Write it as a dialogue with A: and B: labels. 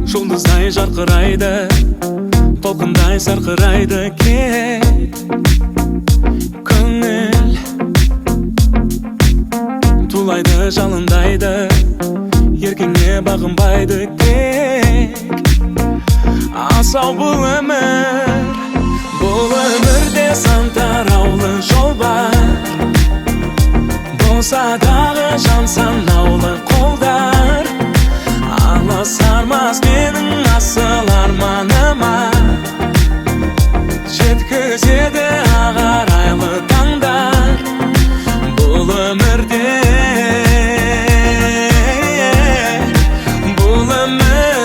A: Жұлдыздай жарқырайды, толқындай сарқырайды кек көңіл. Тулайды, жалындайды, еркеңе бағынбайды тек. Асау бұл өмірде сан тараулы жол бар. Болса дағы жан санаулы қолдар. Алысармас менің асыл арманыма, жеткізеді ағарайлы таңдар. Бұл өмірде, бұл өмір